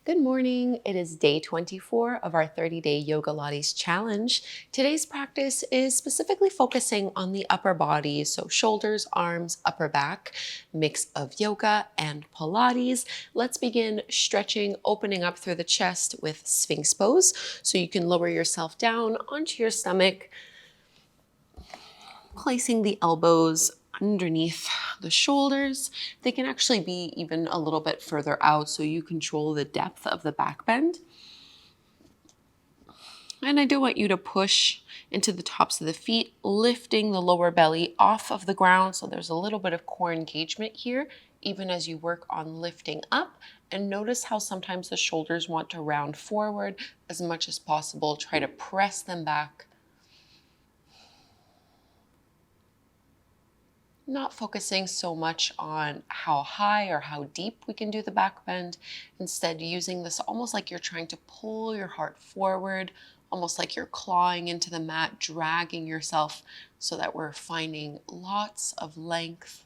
Good morning. It is day 24 of our 30-day Yogalates challenge. Today's practice is specifically focusing on the upper body, so shoulders, arms, upper back, mix of yoga and Pilates. Let's begin stretching, opening up through the chest with Sphinx pose. So you can lower yourself down onto your stomach, placing the elbows underneath the shoulders. They can actually be even a little bit further out so you control the depth of the back bend. And I do want you to push into the tops of the feet, lifting the lower belly off of the ground. So there's a little bit of core engagement here, even as you work on lifting up. And notice how sometimes the shoulders want to round forward as much as possible. Try to press them back. Not focusing so much on how high or how deep we can do the back bend. Instead, using this almost like you're trying to pull your heart forward, almost like you're clawing into the mat, dragging yourself so that we're finding lots of length.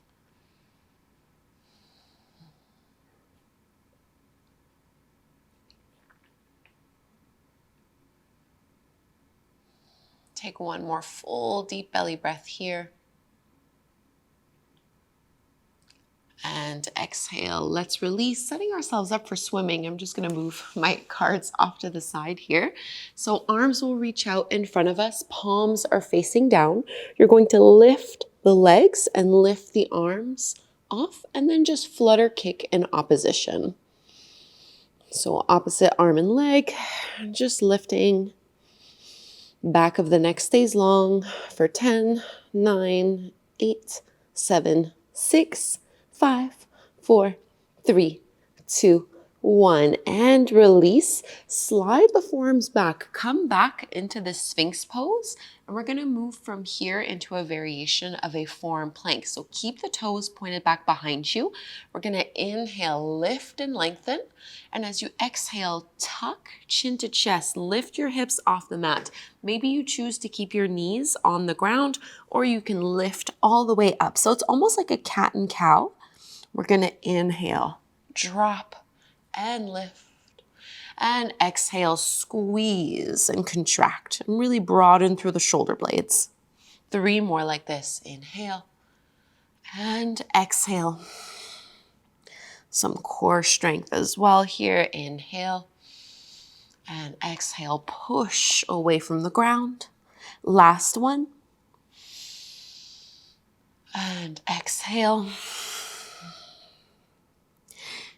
Take one more full deep belly breath here. And exhale, let's release, setting ourselves up for swimming. I'm just gonna move my cards off to the side here. So arms will reach out in front of us, palms are facing down. You're going to lift the legs and lift the arms off and then just flutter kick in opposition. So opposite arm and leg, just lifting. Back of the neck stays long for 10, 9, 8, 7, 6, 5, 4, 3, 2, 1, and release. Slide the forearms back. Come back into the Sphinx pose, and we're going to move from here into a variation of a forearm plank. So keep the toes pointed back behind you. We're going to inhale, lift and lengthen, and as you exhale, tuck chin to chest, lift your hips off the mat. Maybe you choose to keep your knees on the ground, or you can lift all the way up. So it's almost like a cat and cow. We're going to inhale, drop and lift, and exhale, squeeze and contract, and really broaden through the shoulder blades. 3 more like this. Inhale and exhale. Some core strength as well here. Inhale and exhale, push away from the ground. Last one. And exhale.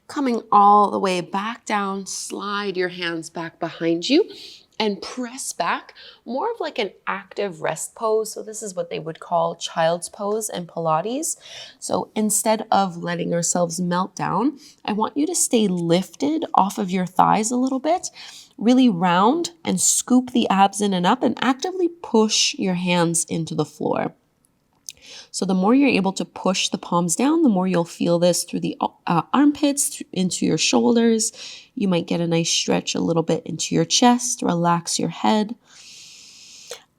Coming all the way back down, slide your hands back behind you and press back, more of like an active rest pose. So this is what they would call child's pose in Pilates. So instead of letting ourselves melt down, I want you to stay lifted off of your thighs a little bit, really round and scoop the abs in and up and actively push your hands into the floor. So the more you're able to push the palms down, the more you'll feel this through the armpits, into your shoulders. You might get a nice stretch a little bit into your chest, relax your head.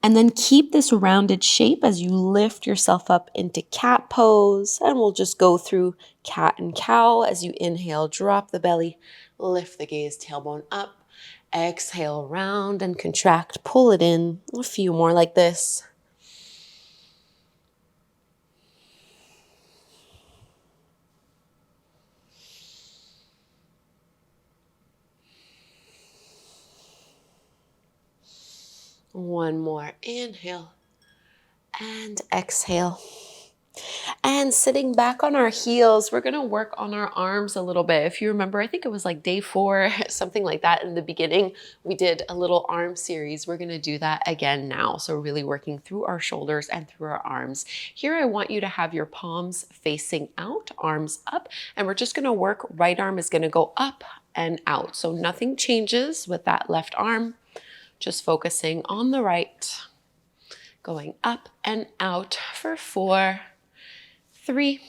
And then keep this rounded shape as you lift yourself up into cat pose. And we'll just go through cat and cow. As you inhale, drop the belly, lift the gaze, tailbone up. Exhale, round and contract, pull it in. A few more like this. One more, inhale and exhale. And sitting back on our heels, we're gonna work on our arms a little bit. If you remember, I think it was like day 4, something like that in the beginning, we did a little arm series. We're gonna do that again now. So really working through our shoulders and through our arms. Here, I want you to have your palms facing out, arms up, and we're just gonna work, right arm is gonna go up and out. So nothing changes with that left arm. Just focusing on the right, going up and out for 4, 3,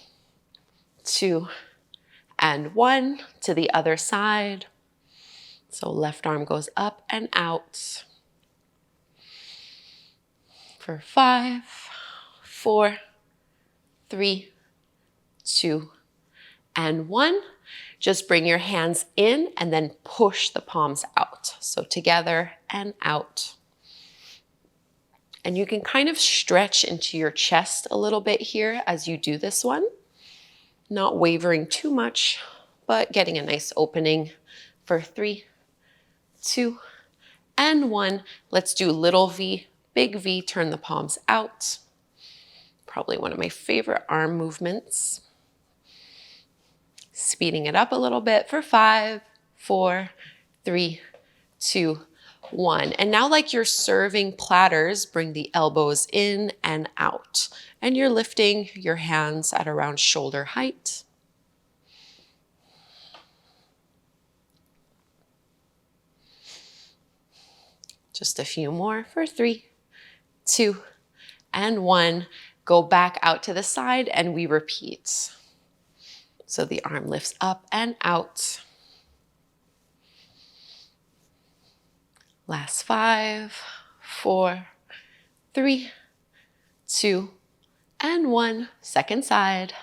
2, and 1. To the other side. So left arm goes up and out for 5, 4, 3, 2, and 1. Just bring your hands in and then push the palms out. So together and out. And you can kind of stretch into your chest a little bit here as you do this one. Not wavering too much, but getting a nice opening for 3, 2, and 1. Let's do little V, big V, turn the palms out. Probably one of my favorite arm movements. Speeding it up a little bit for 5, 4, 3, 2, 1. And now like you're serving platters, bring the elbows in and out. And you're lifting your hands at around shoulder height. Just a few more for 3, 2, and 1. Go back out to the side and we repeat. So the arm lifts up and out. Last 5, 4, 3, 2, and 1. Second side.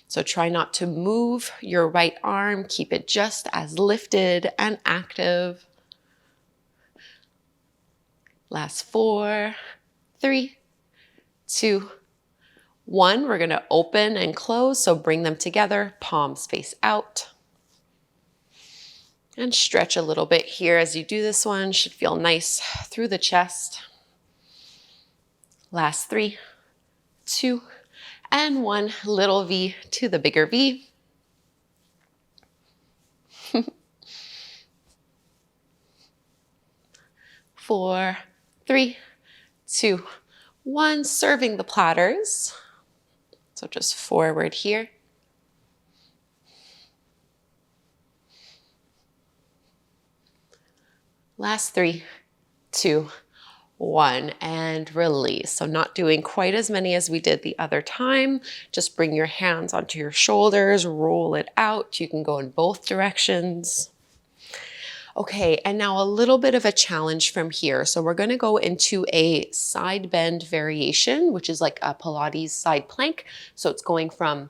So try not to move your right arm. Keep it just as lifted and active. Last 4, 3, 2, 1. We're going to open and close. So bring them together. Palms face out. And stretch a little bit here as you do this one. Should feel nice through the chest. Last 3, 2, and 1. Little V to the bigger V. 4, 3, 2, 1. Serving the platters. So just forward here. Last 3, 2, 1, and release. So not doing quite as many as we did the other time. Just bring your hands onto your shoulders, roll it out. You can go in both directions. Okay, and now a little bit of a challenge from here. So we're going to go into a side bend variation, which is like a Pilates side plank. So it's going from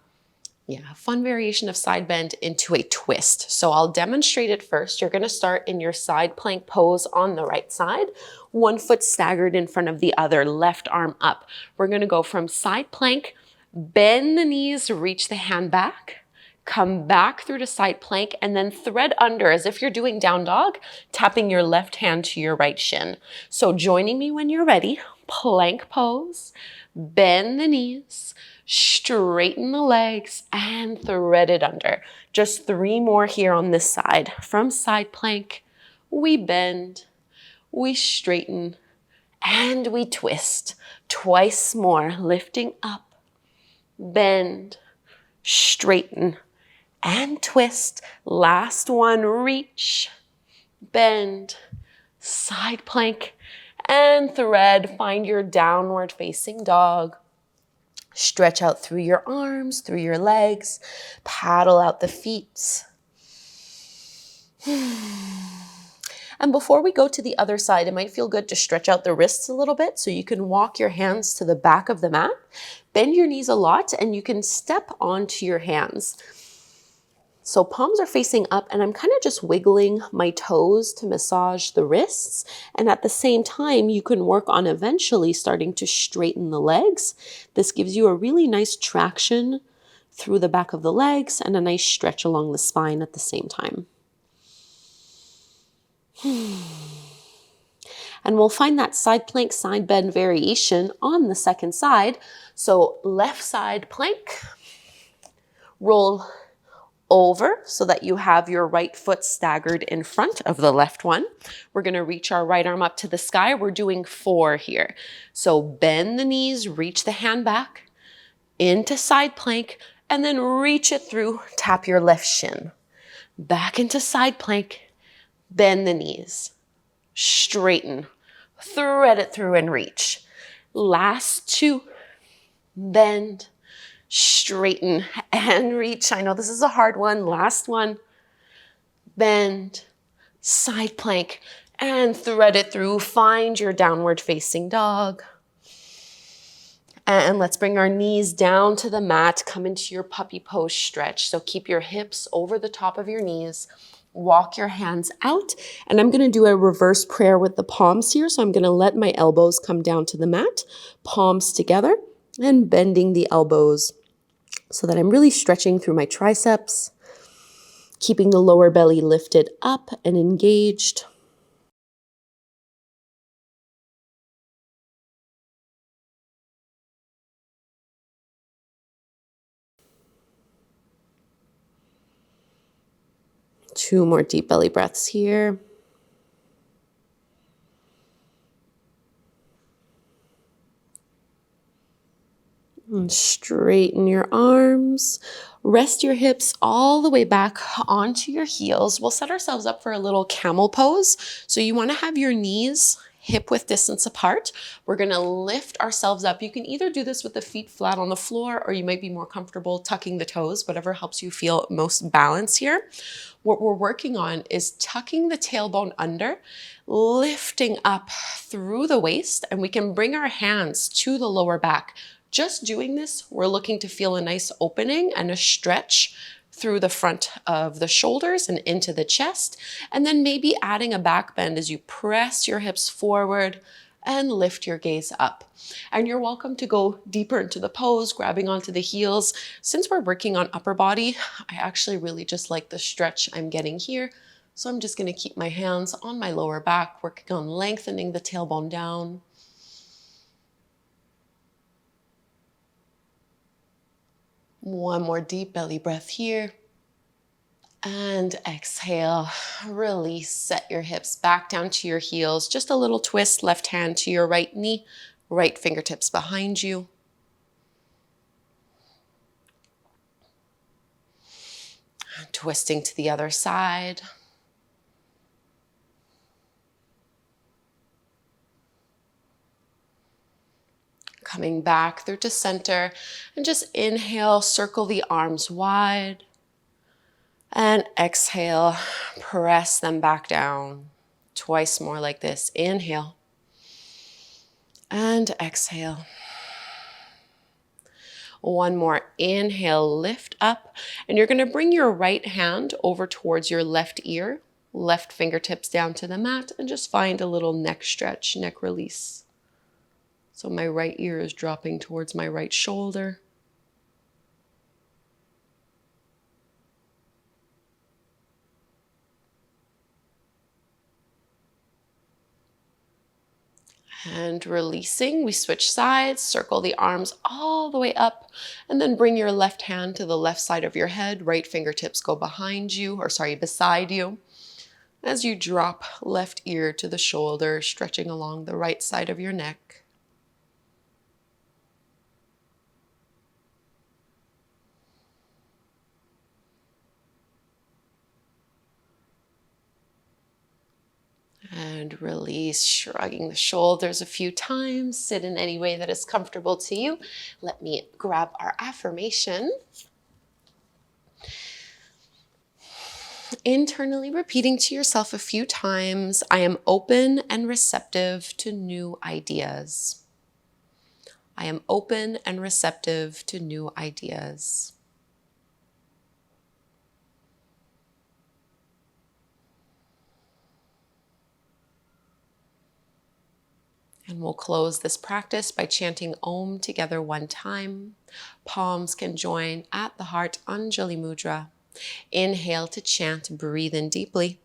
a fun variation of side bend into a twist. So I'll demonstrate it first. You're going to start in your side plank pose on the right side, 1 foot staggered in front of the other, left arm up. We're going to go from side plank, bend the knees, reach the hand back, come back through to side plank, and then thread under as if you're doing down dog, tapping your left hand to your right shin. So joining me when you're ready, plank pose, bend the knees, straighten the legs, and thread it under. Just 3 more here on this side. From side plank, we bend, we straighten, and we twist. Twice more, lifting up, bend, straighten, and twist. Last one, reach, bend, side plank, and thread. Find your downward facing dog. Stretch out through your arms, through your legs. Paddle out the feet. And before we go to the other side, it might feel good to stretch out the wrists a little bit so you can walk your hands to the back of the mat. Bend your knees a lot and you can step onto your hands. So palms are facing up and I'm kind of just wiggling my toes to massage the wrists. And at the same time, you can work on eventually starting to straighten the legs. This gives you a really nice traction through the back of the legs and a nice stretch along the spine at the same time. And we'll find that side plank, side bend variation on the second side. So left side plank, roll over so that you have your right foot staggered in front of the left one. We're going to reach our right arm up to the sky. We're doing 4 here. So bend the knees, reach the hand back into side plank, and then reach it through, tap your left shin. Back into side plank, bend the knees, straighten, thread it through and reach. Last 2, bend, straighten, and reach. I know this is a hard one. Last one, bend, side plank, and thread it through. Find your downward facing dog. And let's bring our knees down to the mat. Come into your puppy pose stretch. So keep your hips over the top of your knees. Walk your hands out. And I'm going to do a reverse prayer with the palms here. So I'm going to let my elbows come down to the mat, palms together, and bending the elbows so that I'm really stretching through my triceps, keeping the lower belly lifted up and engaged. Two more deep belly breaths here. And straighten your arms. Rest your hips all the way back onto your heels. We'll set ourselves up for a little camel pose. So you want to have your knees hip width distance apart. We're going to lift ourselves up. You can either do this with the feet flat on the floor, or you might be more comfortable tucking the toes, whatever helps you feel most balance here. What we're working on is tucking the tailbone under, lifting up through the waist, and we can bring our hands to the lower back. Just doing this, we're looking to feel a nice opening and a stretch through the front of the shoulders and into the chest. And then maybe adding a back bend as you press your hips forward and lift your gaze up. And you're welcome to go deeper into the pose, grabbing onto the heels. Since we're working on upper body, I actually really just like the stretch I'm getting here. So I'm just going to keep my hands on my lower back, working on lengthening the tailbone down. One more deep belly breath here. And exhale, release, set your hips back down to your heels. Just a little twist, left hand to your right knee, right fingertips behind you. Twisting to the other side. Coming back through to center, and just inhale, circle the arms wide. And exhale, press them back down. Twice more like this. Inhale. And exhale. One more. Inhale, lift up. And you're going to bring your right hand over towards your left ear. Left fingertips down to the mat. And just find a little neck stretch, neck release. So my right ear is dropping towards my right shoulder. And releasing, we switch sides, circle the arms all the way up, and then bring your left hand to the left side of your head. Right fingertips go behind you, beside you. As you drop left ear to the shoulder, stretching along the right side of your neck. And release, shrugging the shoulders a few times. Sit in any way that is comfortable to you. Let me grab our affirmation. Internally repeating to yourself a few times, I am open and receptive to new ideas. I am open and receptive to new ideas. And we'll close this practice by chanting Om together one time. Palms can join at the heart, Anjali Mudra. Inhale to chant, breathe in deeply.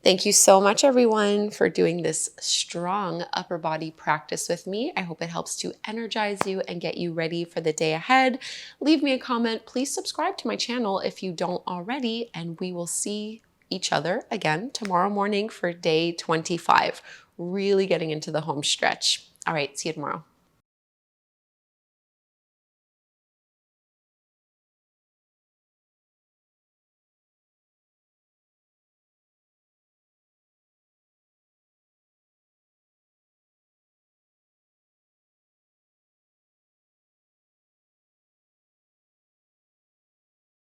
Thank you so much, everyone, for doing this strong upper body practice with me. I hope it helps to energize you and get you ready for the day ahead. Leave me a comment. Please subscribe to my channel if you don't already, and we will see each other again tomorrow morning for day 25. Really getting into the home stretch. All right, see you tomorrow.